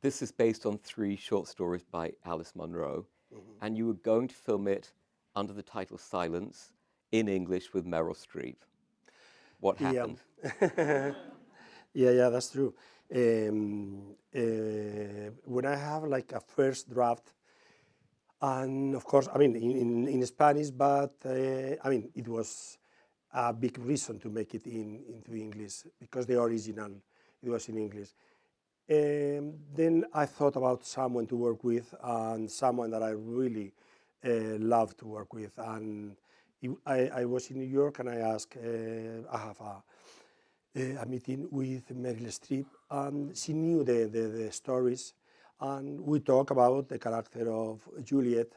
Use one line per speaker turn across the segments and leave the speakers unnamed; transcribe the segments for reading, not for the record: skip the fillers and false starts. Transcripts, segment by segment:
this is based on three short stories by Alice Munro,
Mhm.
and you were going to film it under the title Silence in English with Meryl Streep. What
Yeah,
happened?
yeah, that's true. When I have like a first draft, and of course, I mean, in Spanish, but I mean, it was a big reason to make it into English because the original, it was in English. Then I thought about someone to work with and someone that I really love to work with. And I was in New York and I asked, I have a meeting with Meryl Streep, and she knew the stories. And we talked about the character of Juliet,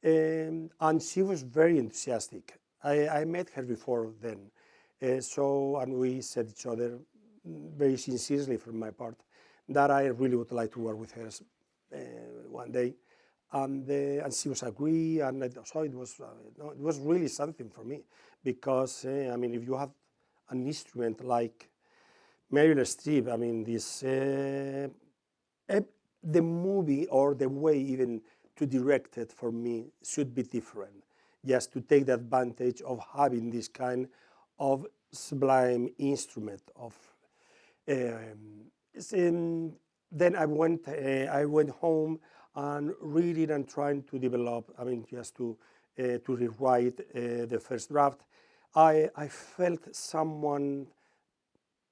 and she was very enthusiastic. I met her before then, and we said each other very sincerely from my part that I really would like to work with her one day, and she was agree, and so it was no, it was really something for me because I mean if you have an instrument like Meryl Streep, I mean this eh, the movie or the way even to direct it for me should be different. Just to take the advantage of having this kind of sublime instrument of. Um, then I went home and reading and trying to develop. I mean, just to rewrite the first draft. I felt someone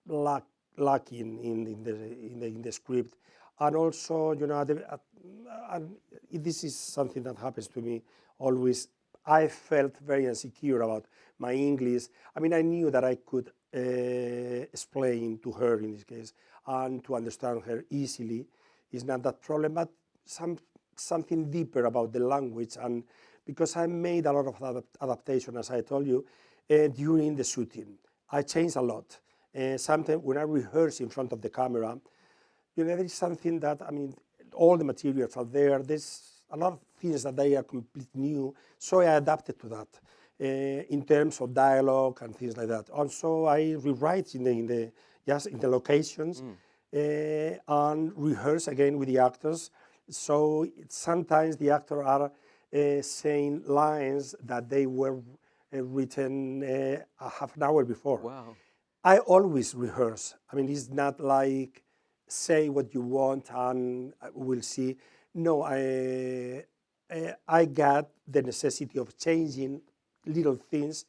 lack, lacking in the script, and also and this is something that happens to me always. I felt very insecure about my English. I mean, I knew that I could explain to her in this case and to understand her easily is not that problem, but something deeper about the language. And because I made a lot of adaptation, as I told you, during the shooting, I changed a lot. Sometimes when I rehearse in front of the camera, there is something that, I mean, all the materials are there. There's a lot of things that they are completely new. So I adapted to that in terms of dialogue and things like that. Also, I rewrite in the locations and rehearse again with the actors. So sometimes the actors are saying lines that they were written a half an hour before.
Wow.
I always rehearse. I mean, it's not like say what you want and we'll see. No, I got the necessity of changing little things.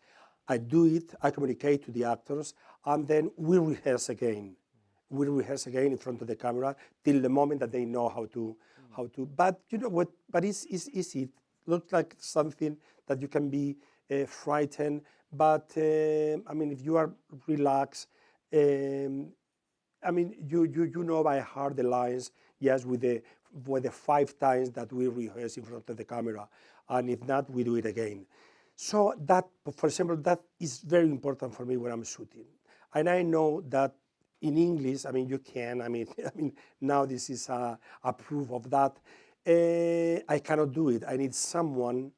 I do it, I communicate to the actors, and then we rehearse again. We rehearse again in front of the camera till the moment that they know how to. But you know what? But it's easy. It looks like something that you can be frightened. But I mean, if you are relaxed, I mean, you know by heart the lines, yes, with the 5 times that we rehearse in front of the camera, and if not, we do it again. So that, for example, that is very important for me when I'm shooting, and I know that in English, I mean, you can, I mean, I mean, now this is a proof of that. I cannot do it. I need someone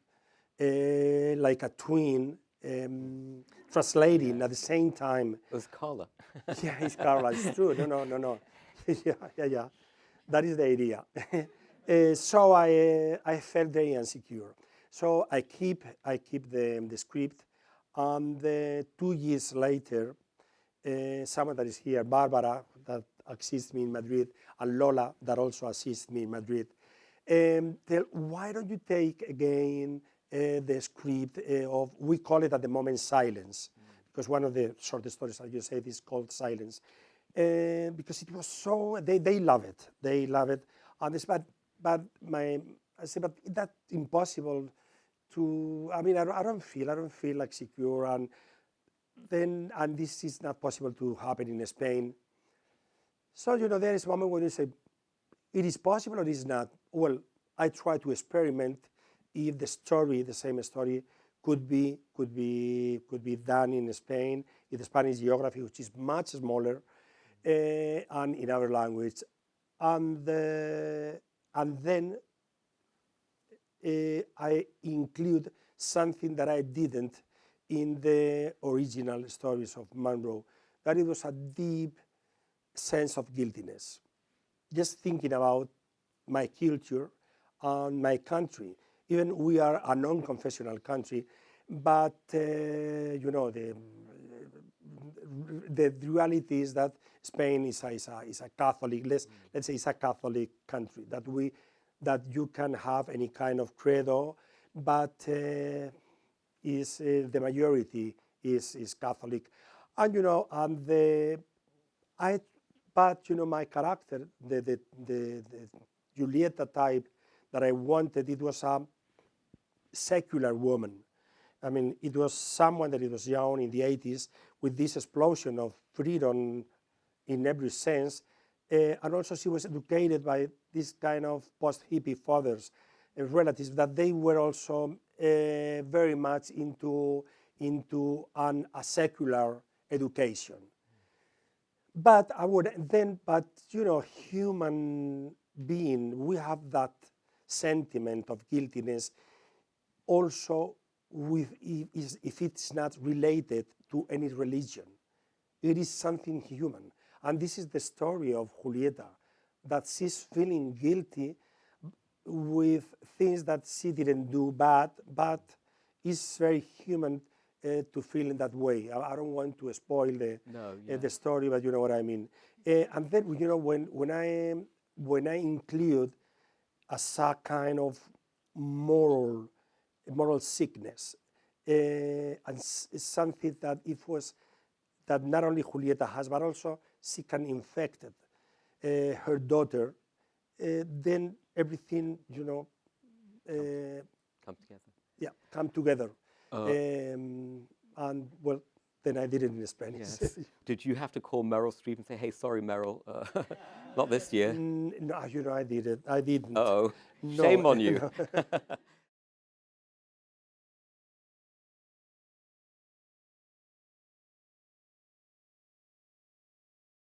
like a twin translating at the same time.
There's Carla.
Yeah, it's Carla. It's true. No. Yeah. That is the idea. So I felt very insecure. So I keep the script, and 2 years later, someone that is here, Barbara, that assists me in Madrid, and Lola, that also assists me in Madrid, tell, why don't you take again the script of, we call it at the moment Silence, because one of the short stories, as you said, is called Silence. Because it was so, they love it. They love it. And it's, but I said, but that's impossible to, I mean, I don't feel like secure. And this is not possible to happen in Spain. So, there is a moment when you say, it is possible or it is not. Well, I try to experiment if the story, the same story, could be done in Spain, in the Spanish geography, which is much smaller, and in our language, and then I include something that I didn't in the original stories of Monroe, that it was a deep sense of guiltiness. just thinking about my culture and my country. Even we are a non-confessional country, but you know, the reality is that Spain is a Catholic, let's say it's a Catholic country, that you can have any kind of credo, but the majority is Catholic. And you know, but you know, my character, the Julieta type that I wanted, it was a secular woman. I mean, it was someone that it was young in the 80s with this explosion of freedom in every sense. And also she was educated by this kind of post-hippie fathers and relatives that they were also very much into a secular education. But but you know, human being, we have that sentiment of guiltiness also if it's not related to any religion. It is something human. And this is the story of Julieta, that she's feeling guilty with things that she didn't do bad, but it's very human to feel in that way. I don't want to spoil the story, but you know what I mean. And then, you know, when I include as a kind of moral sickness, and it's something that not only Julieta has, but also she can infect her daughter, then everything, you know,
come together.
Yeah, come together. And well, then I did it in Spanish.
Yes. Did you have to call Meryl Streep and say, "Hey, sorry, Meryl, not this year"?
No, you know, I did it. I didn't.
Uh-oh,
No,
shame on you.
no.